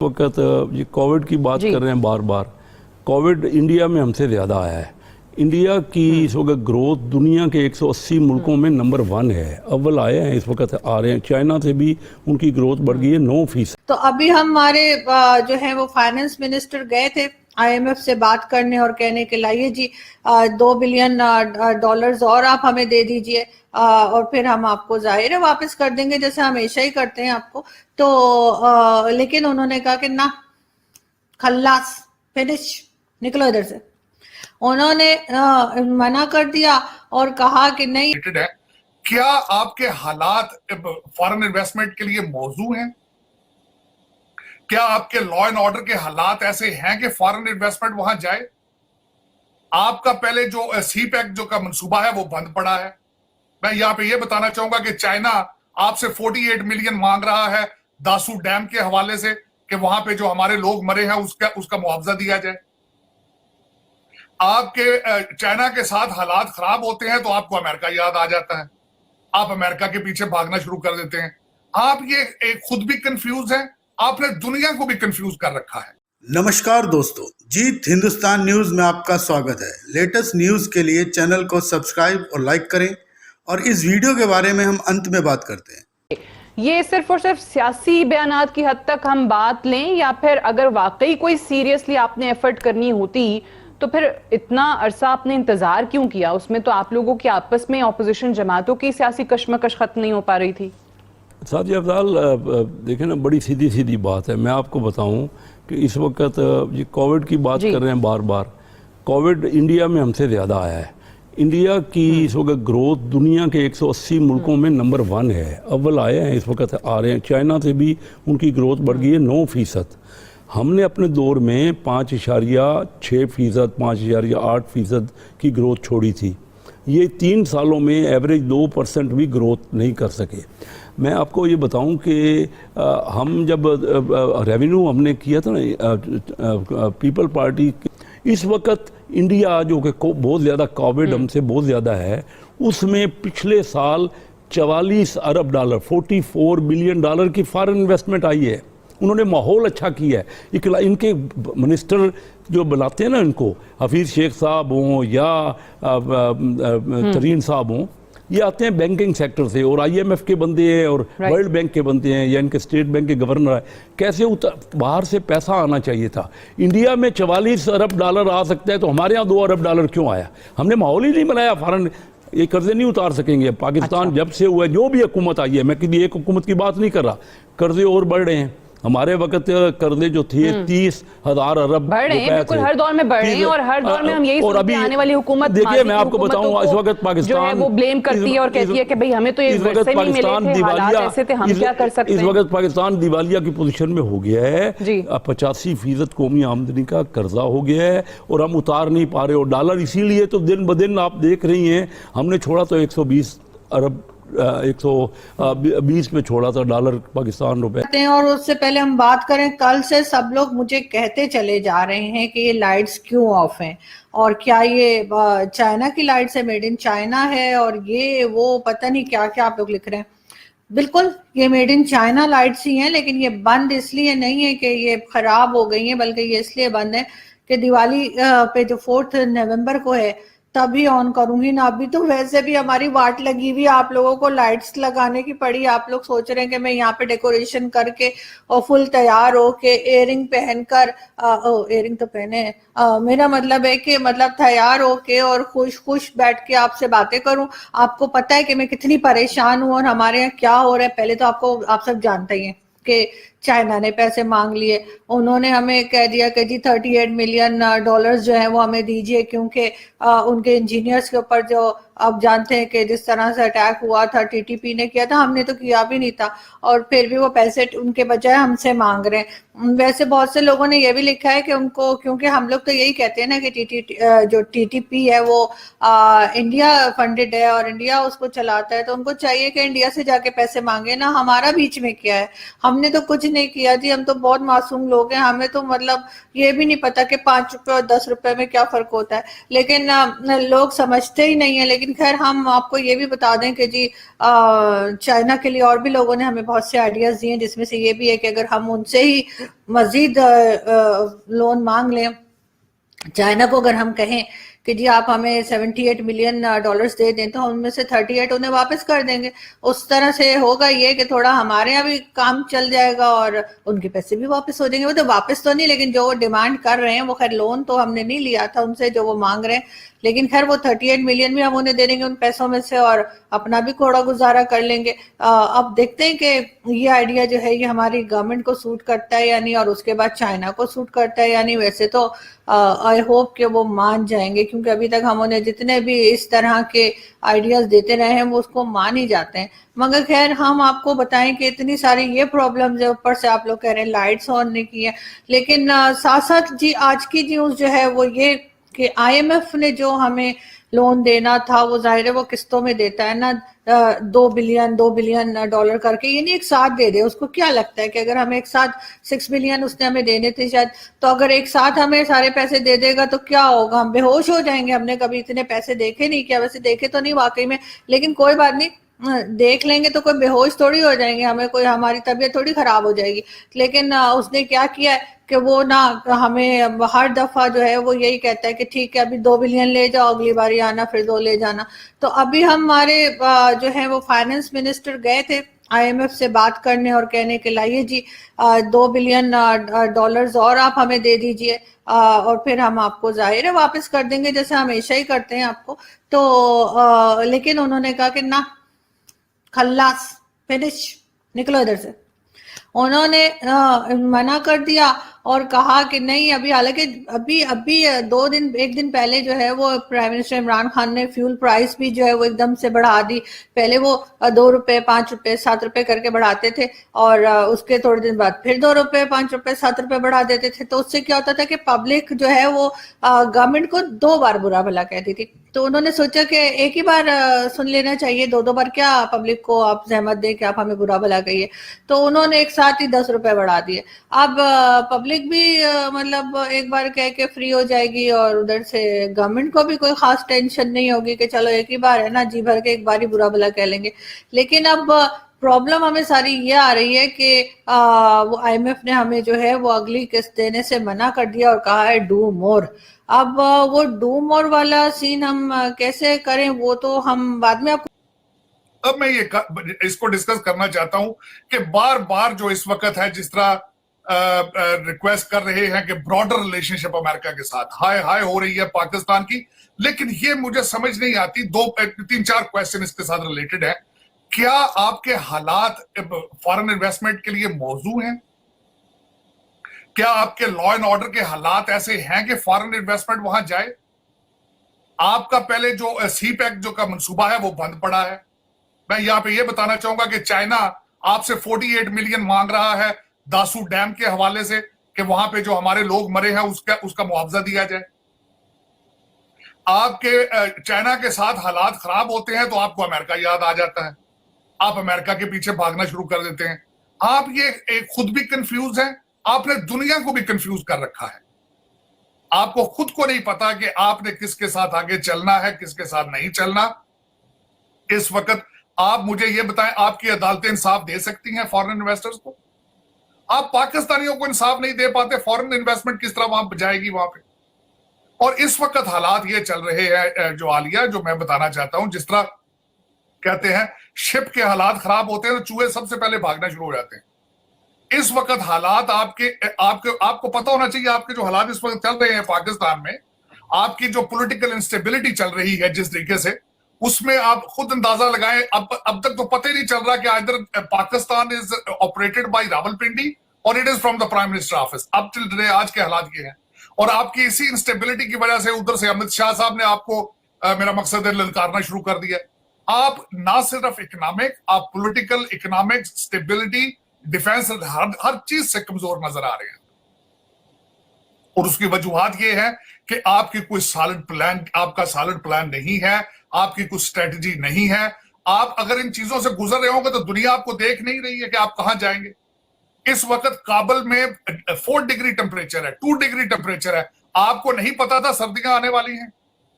वक्त ये कोविड की बात कर रहे हैं बार बार। कोविड इंडिया में हमसे ज़्यादा आया है। इंडिया की इस वक्त ग्रोथ दुनिया के 180 मुल्कों में नंबर 1 है, अव्वल आए हैं, इस वक्त आ रहे हैं। चाइना से भी उनकी ग्रोथ बढ़ गई है 9%। तो अभी हमारे जो है वो फाइनेंस मिनिस्टर गए थे IMF से बात करने और कहने के लाइए जी 2 बिलियन डॉलर्स और आप हमें दे दीजिए और फिर हम आपको जाहिर है वापस कर देंगे जैसे हमेशा ही करते हैं आपको। तो लेकिन उन्होंने कहा कि ना, खल्लास, फिनिश, निकलो इधर से। उन्होंने मना कर दिया और कहा कि नहीं। क्या आपके हालात फॉरेन इन्वेस्टमेंट के लिए मौजू हैं? क्या आपके लॉ एंड ऑर्डर के हालात ऐसे हैं कि फॉरेन इन्वेस्टमेंट वहां जाए? आपका पहले जो CPEC जो का मंसूबा है वो बंद पड़ा है। मैं यहां पे ये बताना चाहूंगा कि चाइना आपसे 48 मिलियन मांग रहा है दासू डैम के हवाले से कि वहां पे जो हमारे लोग मरे हैं उसका मुआवजा दिया जाए। आपके चाइना के साथ हालात खराब होते हैं तो आपको अमेरिका याद आ जाता है, आप अमेरिका के पीछे भागना शुरू कर देते हैं। आप ये खुद भी कंफ्यूज हैं, आपने दुनिया को भी कंफ्यूज कर रखा है। नमस्कार दोस्तों, जीत हिंदुस्तान न्यूज में आपका स्वागत है। लेटेस्ट न्यूज के लिए चैनल को सब्सक्राइब और लाइक करें और इस वीडियो के बारे में हम अंत में बात करते हैं। ये सिर्फ और सिर्फ सियासी बयानात की हद तक हम बात लें या फिर अगर वाकई कोई सीरियसली आपने एफर्ट करनी होती तो फिर इतना अरसा आपने इंतजार क्यों किया? उसमें तो आप लोगों की आपस में ऑपोजिशन जमातों की सियासी कशमकश खत्म नहीं हो पा रही थी। साथी अफजाल, देखें ना, बड़ी सीधी सीधी बात है। मैं आपको बताऊं कि इस वक्त ये कोविड की बात कर रहे हैं बार बार। कोविड इंडिया में हमसे ज़्यादा आया है। इंडिया की इस वक्त ग्रोथ दुनिया के 180 मुल्कों में नंबर 1 है, अव्वल आए हैं, इस वक्त आ रहे हैं। चाइना से भी उनकी ग्रोथ बढ़ गई है 9%। हमने अपने दौर में 5.6%, 5.8% की ग्रोथ छोड़ी थी। ये 3 सालों में एवरेज 2% भी ग्रोथ नहीं कर सके। मैं आपको ये बताऊं कि हम जब रेवेन्यू हमने किया था ना पीपल पार्टी, इस वक्त इंडिया जो कि बहुत ज़्यादा कोविड हमसे बहुत ज़्यादा है, उसमें पिछले साल 44 अरब डॉलर, 44 बिलियन डॉलर की फॉरेन इन्वेस्टमेंट आई है। उन्होंने माहौल अच्छा किया है। इनके मिनिस्टर जो बुलाते हैं ना, इनको हफीज़ शेख साहब हों या तरीन साहब हों, ये आते हैं बैंकिंग सेक्टर से और IMF के बंदे हैं और वर्ल्ड बैंक के बंदे हैं या इनके स्टेट बैंक के गवर्नर है। कैसे बाहर से पैसा आना चाहिए था। इंडिया में 44 अरब डॉलर आ सकता है तो हमारे यहाँ 2 अरब डॉलर क्यों आया? हमने माहौल ही नहीं बनाया। फॉरेन ये कर्जे नहीं उतार सकेंगे। पाकिस्तान जब से हुआ है, जो भी हुकूमत आई है, मैं किसी एक हुकूमत की बात नहीं कर रहा, कर्जे और बढ़ रहे हैं। हमारे वक्त कर्जे जो थे 30,000 अरब बढ़ रहे हैं, बिल्कुल हर दौर में बढ़ रहे हैं और हर दौर में हम यही सुनते हैं आने वाली हुकूमत। देखिए, मैं आपको बताऊं, इस वक्त पाकिस्तान जो है वो ब्लेम करती है और कहती है कि भाई हमें तो ये वैसे नहीं मिले थे, हालात ऐसे थे, हम क्या कर सकते हैं। इस वक्त पाकिस्तान दिवालिया की पोजीशन में हो गया है। 85% कौमी आमदनी का कर्जा हो गया है और हम उतार नहीं पा रहे। और डॉलर इसीलिए तो दिन ब दिन आप देख रही हैं, हमने छोड़ा तो 120 अरब 120 पे छोड़ा था डॉलर पाकिस्तान रुपए। और उससे पहले हम बात करें, कल से सब लोग मुझे कहते चले जा रहे हैं कि ये लाइट्स क्यों ऑफ हैं और क्या ये चाइना की लाइट्स है, मेड इन चाइना है और ये वो पता नहीं क्या क्या आप लोग लिख रहे हैं। बिल्कुल ये मेड इन चाइना लाइट्स ही हैं, लेकिन ये बंद इसलिए नहीं है कि ये खराब हो गई हैं, बल्कि ये इसलिए बंद है कि दिवाली पे जो 4 नवंबर को है तभी ऑन करूंगी ना। अभी तो वैसे भी हमारी वाट लगी हुई, आप लोगों को लाइट्स लगाने की पड़ी। आप लोग सोच रहे हैं कि मैं यहाँ पे डेकोरेशन करके और फुल तैयार हो के इयरिंग पहनकर, इयरिंग तो पहने, मेरा मतलब है कि मतलब तैयार हो के और खुश खुश बैठ के आपसे बातें करूं। आपको पता है कि मैं कितनी परेशान हूं और हमारे यहाँ क्या हो रहा है। पहले तो आप सब जानते ही हैं कि चाइना ने पैसे मांग लिए। उन्होंने हमें कह दिया कि जी 38 मिलियन डॉलर्स जो है वो हमें दीजिए, क्योंकि उनके इंजीनियर्स के ऊपर जो आप जानते हैं कि जिस तरह से अटैक हुआ था, TTP ने किया था, हमने तो किया भी नहीं था और फिर भी वो पैसे उनके बजाय हमसे मांग रहे हैं। वैसे बहुत से लोगों ने ये भी लिखा है कि उनको, क्योंकि हम लोग तो यही कहते हैं ना कि जो TTP है वो इंडिया फंडेड है और इंडिया उसको चलाता है, तो उनको चाहिए कि इंडिया से जाके पैसे मांगे ना। हमारा बीच में क्या है? हमने तो कुछ नहीं किया जी, हम तो बहुत मासूम लोग हैं। हमें तो मतलब ये भी नहीं पता कि 5 रुपए और 10 रुपए में क्या फर्क होता है, लेकिन लोग समझते ही नहीं है। लेकिन لیکن خیر ہم آپ کو یہ بھی بتا دیں کہ جی چائنا کے لیے اور بھی لوگوں نے ہمیں بہت سے آئیڈیاز دیے ہیں، جس میں سے یہ بھی ہے کہ اگر ہم ان سے ہی مزید لون مانگ لیں، چائنا کو اگر ہم کہیں کہ جی آپ ہمیں $78 ملین دے دیں تو ہم ان میں سے 38 انہیں واپس کر دیں گے. اس طرح سے ہوگا یہ کہ تھوڑا ہمارے یہاں بھی کام چل جائے گا اور ان کے پیسے بھی واپس ہو جائیں گے. وہ تو واپس تو نہیں، لیکن جو وہ ڈیمانڈ کر رہے ہیں وہ خیر لون تو ہم نے نہیں لیا تھا ان سے جو وہ مانگ رہے ہیں، لیکن خیر وہ 38 ملین بھی ہم انہیں دے دیں گے ان پیسوں میں سے اور اپنا بھی تھوڑا گزارا کر لیں گے. اب دیکھتے ہیں کہ یہ آئیڈیا جو ہے یہ ہماری گورنمنٹ کو سوٹ کرتا ہے یا نہیں، اور اس کے بعد چائنا کو سوٹ کرتا ہے یا نہیں. ویسے تو آئی ہوپ کہ وہ مان جائیں گے، کیونکہ ابھی تک ہم انہیں جتنے بھی اس طرح کے آئیڈیاز دیتے رہے ہیں وہ اس کو مان ہی جاتے ہیں. مگر خیر ہم آپ کو بتائیں کہ اتنی ساری یہ پرابلمز ہے، اوپر سے آپ لوگ کہہ رہے ہیں لائٹس آن نہیں کی ہے، لیکن ساتھ ساتھ جی آج کی نیوز جو ہے وہ یہ کہ آئی ایم ایف نے جو ہمیں لون دینا تھا وہ ظاہر ہے وہ قسطوں میں دیتا ہے نا، $2 بلین کر کے، یہ نہیں ایک ساتھ دے دے. اس کو کیا لگتا ہے کہ اگر ہم ایک ساتھ 6 بلین اس نے ہمیں دینے تھے شاید، تو اگر ایک ساتھ ہمیں سارے پیسے دے دے گا تو کیا ہوگا، ہم بے ہوش ہو جائیں گے. ہم نے کبھی اتنے پیسے دیکھے نہیں، کیا ویسے دیکھے تو نہیں واقعی میں، لیکن کوئی بات نہیں، دیکھ لیں گے تو کوئی بے ہوش تھوڑی ہو جائیں گے، ہمیں کوئی ہماری طبیعت تھوڑی خراب ہو جائے گی. لیکن اس نے کیا کیا ہے کہ وہ نا ہمیں ہر دفعہ جو ہے وہ یہی کہتا ہے کہ ٹھیک ہے ابھی 2 بلین لے جاؤ، اگلی باری آنا پھر 2 لے جانا. تو ابھی ہمارے جو ہے وہ فائنانس منسٹر گئے تھے آئی ایم ایف سے بات کرنے اور کہنے کہ لائیے جی $2 بلین اور آپ ہمیں دے دیجئے اور پھر ہم آپ کو ظاہر ہے واپس کر دیں گے جیسے ہمیشہ ہی کرتے ہیں آپ کو. تو لیکن انہوں نے کہا کہ نہ، خلاص، فنش، نکلو ادھر سے. انہوں نے منع کر دیا اور کہا کہ نہیں ابھی، حالانکہ ابھی 1 دن پہلے جو ہے وہ پرائم منسٹر عمران خان نے فیول پرائس بھی جو ہے وہ ایک دم سے بڑھا دی. پہلے وہ $2 $5 $7 کر کے بڑھاتے تھے اور اس کے تھوڑے دن بعد پھر $2 $5 $7 بڑھا دیتے تھے. تو اس سے کیا ہوتا تھا کہ پبلک جو ہے وہ گورنمنٹ کو 2 بار برا بھلا کہتی تھی. تو انہوں نے سوچا کہ ایک ہی بار سن لینا چاہیے، 2 بار کیا پبلک کو آپ زحمت دیں کہ آپ ہمیں برا بھلا کہیے. تو انہوں نے ایک ساتھ ہی $10 بڑھا دیے. اب پبلک بھی مطلب ایک بار کہہ کے فری ہو جائے گی اور ادھر سے گورنمنٹ کو بھی کوئی خاص ٹینشن نہیں ہوگی کہ چلو ایک ہی بار ہے نا، جی بھر کے ایک بار ہی برا بھلا کہہ لیں گے. لیکن اب پرابلم ہمیں ساری یہ آ رہی ہے کہ وہ آئی ایم ایف نے ہمیں جو ہے وہ اگلی قسط دینے سے منع کر دیا اور کہا ہے ڈو مور. اب وہ ڈو مور والا سین ہم کیسے کریں وہ تو ہم بعد میں آپ کو. اب میں یہ اس کو ڈسکس کرنا چاہتا ہوں کہ بار بار جو اس وقت ہے جس طرح ریکویسٹ کر رہے ہیں کہ براڈر ریلیشن شپ امریکہ کے ساتھ ہائی ہو رہی ہے پاکستان کی، لیکن یہ مجھے سمجھ نہیں آتی. 3-4 کویسچن اس کے ساتھ ریلیٹڈ ہے. کیا آپ کے حالات فارن انویسٹمنٹ کے لیے موزوں ہیں؟ کیا آپ کے لا اینڈ آرڈر کے حالات ایسے ہیں کہ فارن انویسٹمنٹ وہاں جائے؟ آپ کا پہلے جو سی پیک جو کا منصوبہ ہے وہ بند پڑا ہے. میں یہاں پہ یہ بتانا چاہوں گا کہ چائنا آپ سے 48 ملین مانگ رہا ہے داسو ڈیم کے حوالے سے کہ وہاں پہ جو ہمارے لوگ مرے ہیں اس کا معاوضہ دیا جائے. آپ کے چائنا کے ساتھ حالات خراب ہوتے ہیں تو آپ کو امریکہ یاد آ جاتا ہے، آپ امریکہ کے پیچھے بھاگنا شروع کر دیتے ہیں. آپ یہ خود بھی کنفیوز ہیں، آپ نے دنیا کو بھی کنفیوز کر رکھا ہے. آپ کو خود کو نہیں پتا کہ آپ نے کس کے ساتھ آگے چلنا ہے، کس کے ساتھ نہیں چلنا. اس وقت آپ مجھے یہ بتائیں، آپ کی عدالتیں انصاف دے سکتی ہیں فارن انویسٹرز کو؟ آپ پاکستانیوں کو انصاف نہیں دے پاتے، فارن انویسٹمنٹ کس طرح وہاں جائے گی وہاں پہ؟ اور اس وقت حالات یہ چل رہے ہیں جو عالیہ جو میں بتانا چاہتا ہوں، جس طرح کہتے ہیں شپ کے حالات خراب ہوتے ہیں تو چوہے سب سے پہلے بھاگنا شروع ہو جاتے ہیں. اس وقت حالات آپ کو پتا ہونا چاہیے، آپ کے جو حالات اس وقت چل رہے ہیں پاکستان میں، آپ کی جو پولیٹیکل انسٹیبلٹی چل رہی ہے جس طریقے سے، اس میں آپ خود اندازہ لگائیں. اب تک تو پتہ ہی نہیں چل رہا کہ ادھر پاکستان از آپریٹڈ بائی راولپنڈی اور it is from the prime minister office. اب ٹل ٹوڈے آج کے حالات یہ ہیں، اور آپ کی اسی انسٹیبلٹی کی وجہ سے ادھر سے امت شاہ صاحب نے آپ کو میرا مقصد ہے للکارنا شروع کر دیا. آپ نہ صرف اکنامک، آپ پولیٹیکل، اکنامک، اسٹیبلٹی، ڈیفینس، ہر چیز سے کمزور نظر آ رہے ہیں. اور اس کی وجوہات یہ ہے کہ آپ کی کوئی سالڈ پلان، آپ کا سالڈ پلان نہیں ہے، آپ کی کوئی اسٹریٹجی نہیں ہے. آپ اگر ان چیزوں سے گزر رہے ہوں گے تو دنیا آپ کو دیکھ نہیں رہی ہے کہ آپ کہاں جائیں گے. اس وقت کابل میں 4 ڈگری ٹمپریچر ہے، 2 ڈگری ٹمپریچر ہے. آپ کو نہیں پتا تھا سردیاں آنے والی ہیں؟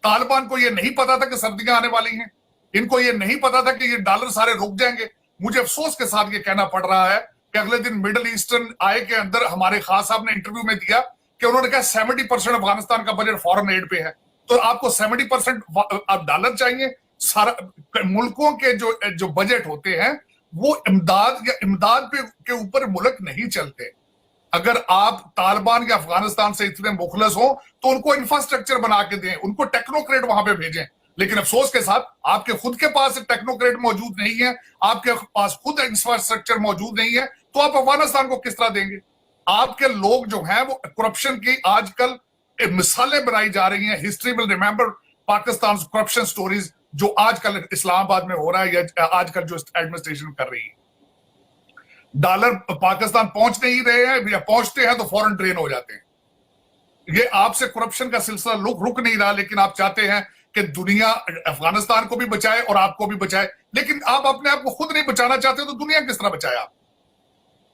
तालिबान को ये नहीं पता था कि सर्दियां आने वाली हैं, इनको ये नहीं पता था कि ये डॉलर सारे रुक जाएंगे। मुझे अफसोस के साथ ये कहना पड़ रहा है कि अगले दिन मिडिल ईस्टर्न आय के अंदर हमारे खास साहब ने इंटरव्यू में दिया कि उन्होंने कहा 70% अफगानिस्तान का बजट फॉरेन एड पे है। तो आपको 70% डॉलर चाहिए। सारा मुल्कों के जो बजट होते हैं वो इमदाद के ऊपर मुल्क नहीं चलते। अगर आप तालिबान या अफगानिस्तान से इतने मुखलस हो तो उनको इंफ्रास्ट्रक्चर बना के दें, उनको टेक्नोक्रेट वहां पे भेजें। लेकिन अफसोस के साथ आपके खुद के पास टेक्नोक्रेट मौजूद नहीं है, आपके पास खुद इंफ्रास्ट्रक्चर मौजूद नहीं है, तो आप अफगानिस्तान को किस तरह देंगे? आपके लोग जो हैं वो करप्शन की आजकल मिसालें बनाई जा रही हैं। History will remember Pakistan corruption stories जो आजकल इस्लामाबाद में हो रहा है या आजकल जो एडमिनिस्ट्रेशन कर रही है। डॉलर पाकिस्तान पहुंच नहीं रहे हैं या पहुंचते हैं तो फौरन ड्रेन हो जाते हैं। ये आपसे करप्शन का सिलसिला रुक नहीं रहा, लेकिन आप चाहते हैं कि दुनिया अफगानिस्तान को भी बचाए और आपको भी बचाए, लेकिन आप अपने आप को खुद नहीं बचाना चाहते तो दुनिया किस तरह बचाए आप?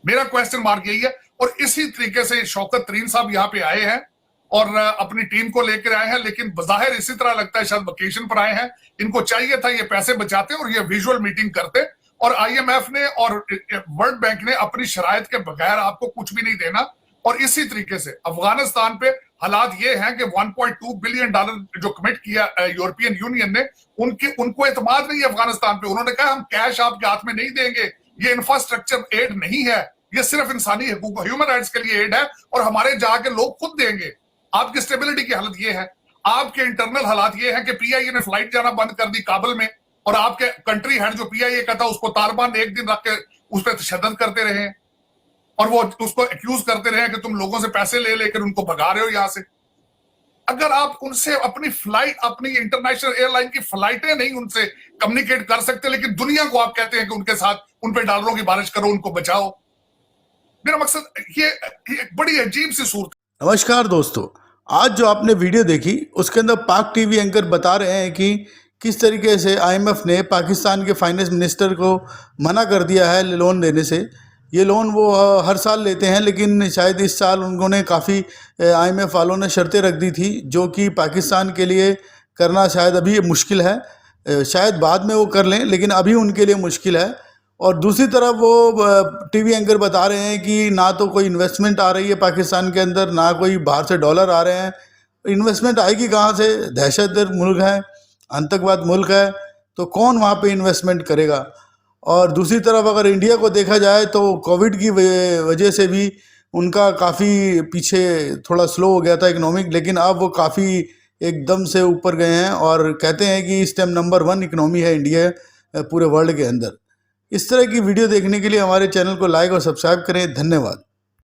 मेरा क्वेश्चन मार्क यही है। और इसी तरीके से शौकत तरीन साहब यहाँ पे आए हैं और अपनी टीम को लेकर आए हैं, लेकिन बजाहिर इसी तरह लगता है शायद वेकेशन पर आए हैं। इनको चाहिए था ये पैसे बचाते और ये विजुअल मीटिंग करते, और IMF ने और वर्ल्ड बैंक ने अपनी शराइत के बगैर आपको कुछ भी नहीं देना। और इसी तरीके से अफगानिस्तान पे हालात ये हैं कि 1.2 बिलियन डॉलर जो कमिट किया यूरोपियन यूनियन ने, उनको एतमाद नहीं है अफगानिस्तान पे। उन्होंने कहा हम कैश आपके हाथ में नहीं देंगे, ये इंफ्रास्ट्रक्चर एड नहीं है, ये सिर्फ इंसानी हकूक ह्यूमन राइट्स के लिए एड है और हमारे जाके लोग खुद देंगे। आपकी स्टेबिलिटी की हालत ये है। आपके इंटरनल हालात ये है कि PIA ने फ्लाइट जाना बंद कर दी काबुल में, और आपके कंट्री हेड जो PIA का था उसको तालिबान ने एक दिन रख के उस पर तशद्दुद करते रहे हैं और वो उसको एक्यूज करते रहे कि तुम लोगों से पैसे ले लेकर उनको भगा रहे हो यहां से। अगर आप उनसे अपनी फ्लाइट, अपनी इंटरनेशनल एयरलाइन की फ्लाइटें नहीं उनसे कम्युनिकेट कर सकते, लेकिन दुनिया को आप कहते हैं कि उनके साथ उन पे डॉलरों की बारिश करो, उनको बचाओ। मेरा मकसद ये एक बड़ी अजीब सी सूरत। नमस्कार दोस्तों, आज जो आपने वीडियो देखी उसके अंदर पाक टीवी एंकर बता रहे हैं कि किस तरीके से IMF ने पाकिस्तान के फाइनेंस मिनिस्टर को मना कर दिया है लोन देने से। ये लोन वो हर साल लेते हैं, लेकिन शायद इस साल उन्होंने काफ़ी IMF वालों ने शर्तें रख दी थी जो कि पाकिस्तान के लिए करना शायद अभी मुश्किल है। शायद बाद में वो कर लें, लेकिन अभी उनके लिए मुश्किल है। और दूसरी तरफ वो टीवी एंकर बता रहे हैं कि ना तो कोई इन्वेस्टमेंट आ रही है पाकिस्तान के अंदर, ना कोई बाहर से डॉलर आ रहे हैं। इन्वेस्टमेंट आएगी कहाँ से? दहशतगर्द मुल्क है, आतंकवाद मुल्क है, तो कौन वहाँ पे इन्वेस्टमेंट करेगा? और दूसरी तरफ अगर इंडिया को देखा जाए तो कोविड की वजह से भी उनका काफ़ी पीछे थोड़ा स्लो हो गया था इकनॉमिक, लेकिन अब वो काफ़ी एकदम से ऊपर गए हैं और कहते हैं कि इस टाइम नंबर 1 इकनॉमी है इंडिया पूरे वर्ल्ड के अंदर। इस तरह की वीडियो देखने के लिए हमारे चैनल को लाइक और सब्सक्राइब करें। धन्यवाद।